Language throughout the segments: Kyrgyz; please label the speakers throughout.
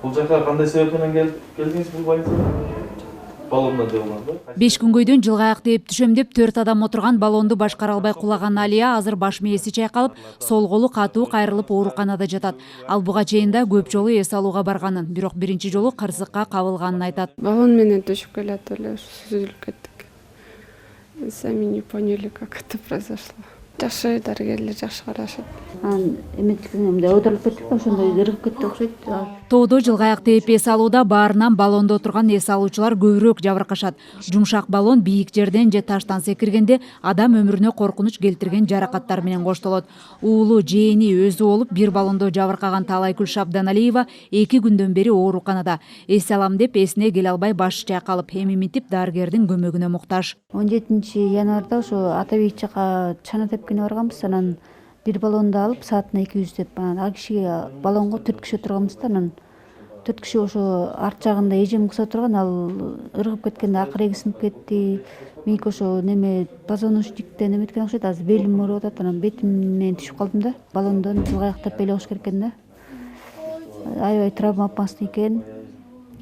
Speaker 1: Бул жака кандай себеп менен келдиңиз бул больницага? Баллондан жабылган да?
Speaker 2: 5 күнгөйдөн жылгаяк тээп түшөм деп 4 адам отурган баллонду башкара албай кулаган Алия азыр баш мээси чайкалып, сол колу катуу кайрылып ооруканада жатат. Ал буга чейин да көп жолу эс алууга барганын, бирок биринчи жолу кырсыкка кабылганын айтат.
Speaker 3: Баллон менен түшүп келет эле, сүзүлүп кеттик. Сами не поняли, как это произошло. Жакшы дарыгерлер жакшы карашат.
Speaker 4: Эметикимде отуруп кеттик, ошондой кыргып кетти окшойт.
Speaker 2: Тоодо жылгаяк тээп эс алууда баарынан баллондо отурган эс алуучулар көбүрөөк жабыркашат. Жумшак баллон бийик жерден же таштан секиргенде адам өмүрүнө коркунуч келтирген жаракаттар менен коштолот. Уулу жээни өзү болуп бир баллондо жабыркаган Таалайкүл Шабданалиева 2 күндөн бери ооруканада. Эс алам деп эсине келе албай башы чайкалып, эми минтип дарыгердин көмөгүнө муктаж.
Speaker 4: 17-январда ошо Атабек жака чана тепкене барганбыз, анан бир баллонду алып саатына 200 деп, ал кишиге баллонго 4 киши отурганбыз да, анан 4 киши ошо арт жагында эжем кыса турган, ал ыргып кеткенде акыреги сынып кетти. Меники ошо неме позвоночниктен эметкен окшойт, азыр белим ооруп атат, анан бетим менен түшүп калдым да. Баллондон жылгаяктап эле болуш керек экен да. Аябай травма опасный экен.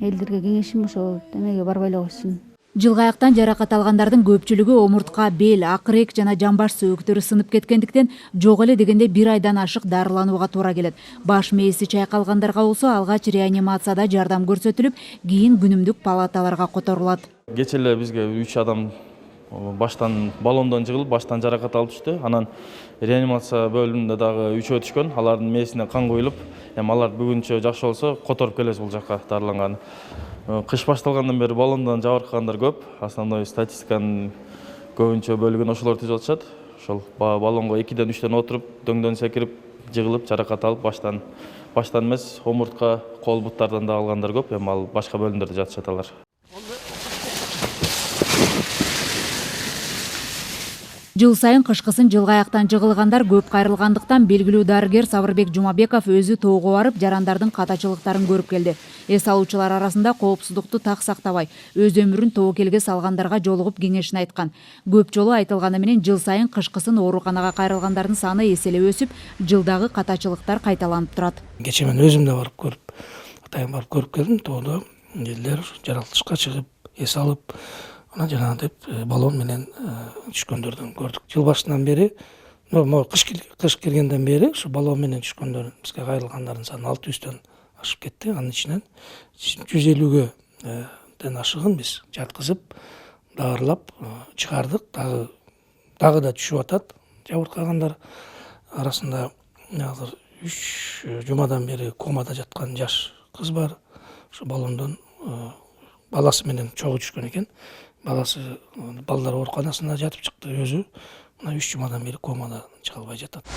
Speaker 4: Элдерге кеңешим ошо немеге барбай эле койсун.
Speaker 2: Жылгаяктан жаракат алгандардын көпчүлүгү омуртка, бел, акырек жана жамбаш сөөктөрү сынып кеткендиктен жок эле дегенде 1 айдан ашык дарыланууга туура келет. Баш мээси чайкалгандарга болсо алгач реанимацияда жардам көрсөтүлүп, кийин күнүмдүк палаталарга которулат.
Speaker 1: Кече эле бизге 3 адам баштан баллондон жыгылып, баштан жаракат алып түштү. Анан реанимация бөлүмүндө дагы 3 түшкөн. Алардын мээсине кан куюлуп, эми алар бүгүнчө жакшы болсо которуп келебиз бул жакка дарыланган. Кыш башталгандан бери баллондон жабыркагандар көп. Основной статистиканын көбүнчө бөлүгүн ошолор түзүп атышат. Ошол баллонго 2ден 3ден отуруп, дөңдөн секирип, жыгылып, жаракат алып, баштан эмес, омуртка, кол буттардан да алгандар көп. Эми ал башка бөлүмдөрдө жатышат алар.
Speaker 2: Жыл сайын кышкысын жылгаяктан жыгылгандар көп кайрылгандыктан белгилүү дарыгер Сабырбек Жумабеков өзү тоого барып, жарандардын катачылыктарын көрүп келди. Эс алуучулар арасында коопсуздукту так сактабай, өз өмүрүн тобокелге салгандарга жолугуп кеңешин айткан. Көп жолу айтылганы менен жыл сайын кышкысын ооруканага кайрылгандардын саны эселеп өсүп, жылдагы катачылыктар кайталанып турат.
Speaker 5: Кече мен өзүм да барып көрүп, атайын барып көрүп келдим. Тоодо элдер жаралтышка чыгып, эс алып, анан жанагынтип баллон менен түшкөндөрдүн көрдүк. Жыл башынан бери, кыш келгенден бери ушу баллон менен түшкөндөр бизге кайрылгандардын саны 600дөн ашып кетти. Анын ичинен 150гө ашыгын биз жаткызып, дарылап чыгардык. Дагы да түшүп атат. Жабыркагандар арасында азыр 3 жумадан бери комада жаткан жаш кыз бар. Ушу баллондон баласы менен чогуу түшкөн экен. Балдар ооруканасында жатып чыкты өзү. Мына 3 жумадан бери комада чыга албай жатат.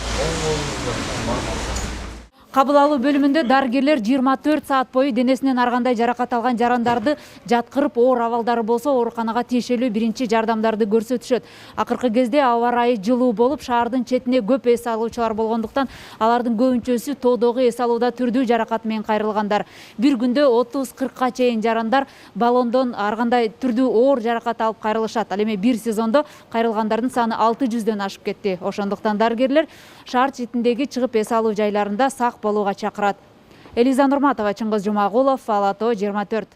Speaker 2: Кабыл алуу бөлүмүндө дарыгерлер 24 саат бою денесинен ар кандай жаракат алган жарандарды жаткырып, оор абалдары болсо ооруканага тиешелүү биринчи жардамдарды көрсөтүшөт. Акыркы кезде аба ырайы жылуу болуп, шаардын четине көп эс алуучулар болгондуктан алардын көбүнчөсү тоодогу эс алууда түрдүү жаракат менен кайрылгандар. Бир күндө 30-40ка чейин жарандар баллондон ар кандай түрдүү оор жаракат алып кайрылышат. Ал эми бир сезондо кайрылгандардын саны 600дөн ашып кетти. Ошондуктан дарыгерлер шаар четиндеги чыгып эс алуу жайларында сак болууга чакырат. Элиза Нурматова, Чыңгыз Жумагулов, Ала Тоо 24.